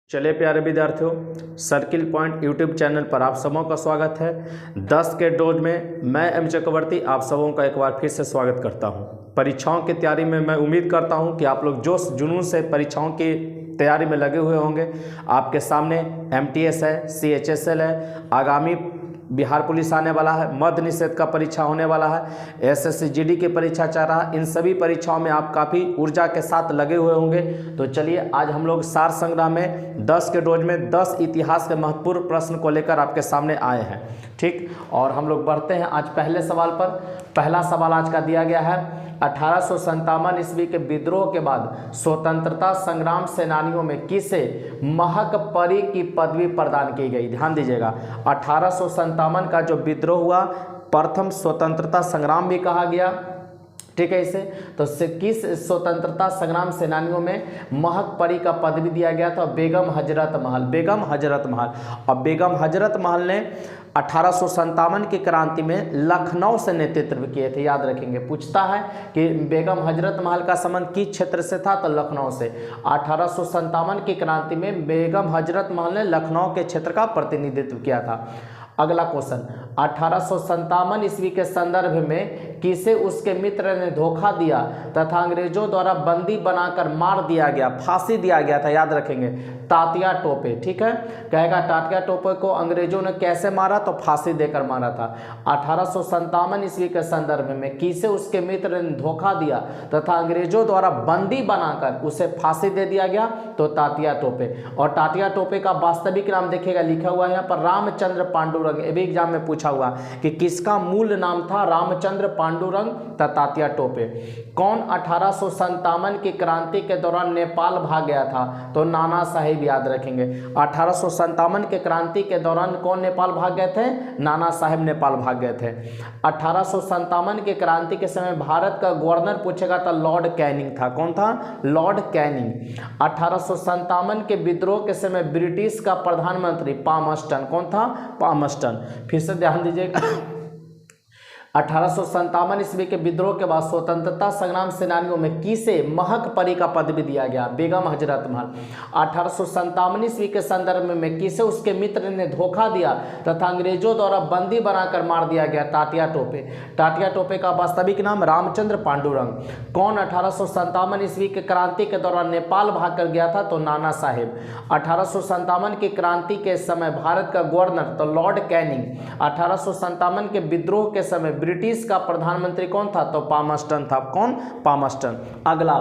चलिए प्यारे विद्यार्थियों, सर्किल पॉइंट यूट्यूब चैनल पर आप सबों का स्वागत है। 10 के डोज में मैं एम चक्रवर्ती आप सबों का एक बार फिर से स्वागत करता हूं। परीक्षाओं की तैयारी में मैं उम्मीद करता हूं कि आप लोग जोश जुनून से परीक्षाओं की तैयारी में लगे हुए होंगे। आपके सामने MTS है, CHSL है, आगामी बिहार पुलिस आने वाला है, मद्य निषेध का परीक्षा होने वाला है, SSC GD की परीक्षा चल रहा है। इन सभी परीक्षाओं में आप काफ़ी ऊर्जा के साथ लगे हुए होंगे। तो चलिए आज हम लोग सार संग्रह में 10 के डोज में 10 इतिहास के महत्वपूर्ण प्रश्न को लेकर आपके सामने आए हैं। ठीक, और हम लोग बढ़ते हैं आज पहले सवाल पर। पहला सवाल आज का दिया गया है, 1857 ईस्वी के विद्रोह के बाद स्वतंत्रता संग्राम सेनानियों में किसे महक परी की पदवी प्रदान की गई। ध्यान दीजिएगा, 1857 का जो विद्रोह हुआ, प्रथम स्वतंत्रता संग्राम भी कहा गया। ठीक है, इसे तो किस स्वतंत्रता संग्राम सेनानियों में महक परी का पदवी दिया गया था? बेगम हजरत महल। बेगम हजरत महल। और बेगम हजरत महल ने 1857 की क्रांति में लखनऊ से नेतृत्व किए थे। याद रखेंगे, पूछता है कि बेगम हजरत महल का संबंध किस क्षेत्र से था, तो लखनऊ से। 1857 की क्रांति में बेगम हजरत महल ने लखनऊ के क्षेत्र का प्रतिनिधित्व किया था। अगला क्वेश्चन, 1857 ईस्वी के संदर्भ में किसे उसके मित्र ने धोखा दिया तथा अंग्रेजों द्वारा बंदी बनाकर मार दिया गया, फांसी दिया गया था? याद रखेंगे, तात्या टोपे। ठीक है, कहेगा तात्या टोपे को अंग्रेजों ने कैसे मारा, तो फांसी देकर मारा था। 1857 ईस्वी के संदर्भ में किसे उसके मित्र ने धोखा दिया तथा अंग्रेजों द्वारा बंदी बनाकर उसे फांसी दे दिया गया, तो तात्या टोपे। और तात्या टोपे का वास्तविक नाम देखिएगा, लिखा हुआ है यहाँ पर रामचंद्र पांडुरंग। ये भी एग्जाम में पूछा हुआ कि किसका मूल नाम था, रामचंद्र पांडुरंग तथा तात्या टोपे। कौन 1857 की क्रांति के दौरान नेपाल भाग गया था, तो नाना साहेब। याद रखेंगे, 1857 के क्रांति के दौरान कौन नेपाल भाग गए थे? नाना साहेब नेपाल भाग गए थे। 1857 के क्रांति के समय भारत का गवर्नर पूछेगा तो लॉर्ड कैनिंग था। कौन था? Lord Canning. 1857 के विद्रोह के समय ब्रिटिश का प्रधानमंत्री पामस्टन। कौन था? पामस्टन। फिर से ध्यान दीजिएगा, 1857 ईस्वी के विद्रोह के बाद स्वतंत्रता संग्राम सेनानियों में किसे महक परी का पदवी दिया गया? बेगम हजरत महल। 1857 ईस्वी के संदर्भ में किसे उसके मित्र ने धोखा दिया तथा अंग्रेजों द्वारा बंदी बनाकर मार दिया गया? तात्या टोपे। तात्या टोपे का वास्तविक नाम रामचंद्र पांडुरंग। कौन 1857 ईस्वी के क्रांति के दौरान नेपाल भाग कर गया था, तो नाना साहेब। 1857 की क्रांति के समय भारत का गवर्नर तो लॉर्ड कैनिंग। 1857 के विद्रोह के समय ब्रिटिश का प्रधानमंत्री कौन था, तो पामस्टन था। कौन? पामस्टन। अगला,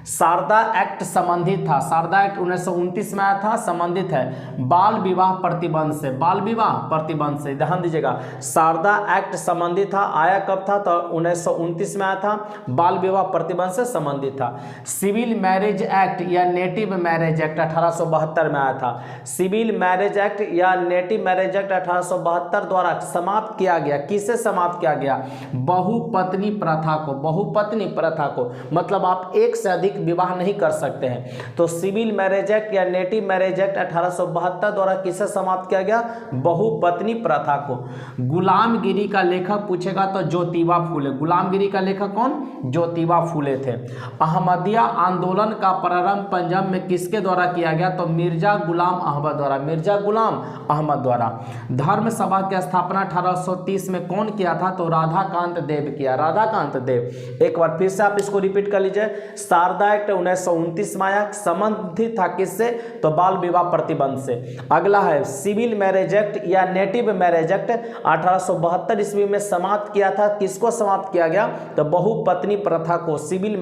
शारदा एक्ट संबंधित था। शारदा एक्ट 1929 में आया था, संबंधित है बाल विवाह प्रतिबंध से। बाल विवाह प्रतिबंध से, ध्यान दीजिएगा, शारदा एक्ट संबंधित था। आया कब था, तो 1929 में आया था, बाल विवाह प्रतिबंध से संबंधित था। सिविल मैरिज एक्ट या नेटिव मैरिज एक्ट 1872 में आया था। सिविल मैरिज एक्ट या नेटिव मैरिज एक्ट 1872 द्वारा समाप्त किया गया। किसे समाप्त किया गया? बहुपत्नी प्रथा को। बहुपत्नी प्रथा को मतलब आप एक से अधिक विवाह नहीं कर सकते हैं। तो सिविल मैरिज एक्ट या नेटिव मैरिज एक्ट 1872 द्वारा किसे समाप्त किया गया? बहुपत्नी प्रथा को। गुलामगिरी का लेखक पूछेगा तो ज्योतिबा फूले। गुलामगिरी का लेखक कौन? ज्योतिबा फूले थे। अहमदिया आंदोलन का प्रारंभ पंजाब में किसके द्वारा किया गया? तो मिर्जा गुलाम अहमद द्वारा। मिर्जा गुलाम अहमद द्वारा। धर्म सभा की स्थापना 1830 में कौन किया था? तो राधाकांत देव किया। राधाकांत देव। एक बार फिर से आप इसको रिपीट कर लीजिए, शारदा एक्ट 1929 में आया, संबंधित था किससे? तो बाल विवाह प्रतिबंध से। अगला है सिविल मैरिज एक्ट या नेटिव मैरिज एक्ट 1872 ईस्वी में समाप्त किया था। किसको समाप्त किया गया? तो बहुपत्नी प्रथा को। सिविल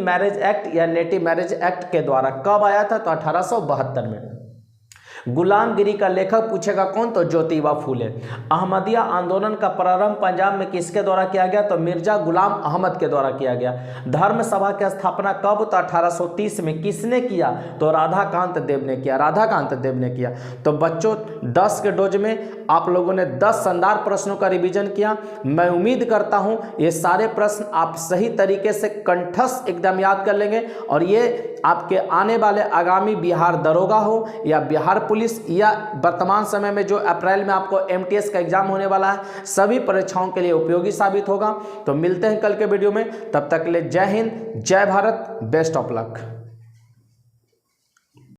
मैरिज एक्ट या नेटिव मैरिज एक्ट के द्वारा। कब आया था? तो 1872 में। गुलामगिरी का लेखक पूछेगा कौन? तो ज्योतिबा फूले। अहमदिया आंदोलन का प्रारंभ पंजाब में किसके द्वारा किया गया? तो मिर्जा गुलाम अहमद के द्वारा किया गया। धर्म सभा की स्थापना कब? तो 1830 में। किसने किया? तो राधाकांत देव ने किया। राधाकांत देव ने किया। तो बच्चों, 10 के डोज में आप लोगों ने 10 शानदार प्रश्नों का रिवीजन किया। मैं उम्मीद करता हूं ये सारे प्रश्न आप सही तरीके से कंठस्थ एकदम याद कर लेंगे और ये आपके आने वाले आगामी बिहार दरोगा हो या बिहार पुलिस या वर्तमान समय में जो अप्रैल में आपको MTS का एग्जाम होने वाला है, सभी परीक्षाओं के लिए उपयोगी साबित होगा। तो मिलते हैं कल के वीडियो में, तब तक के लिए जय हिंद, जय भारत, बेस्ट ऑफ लक।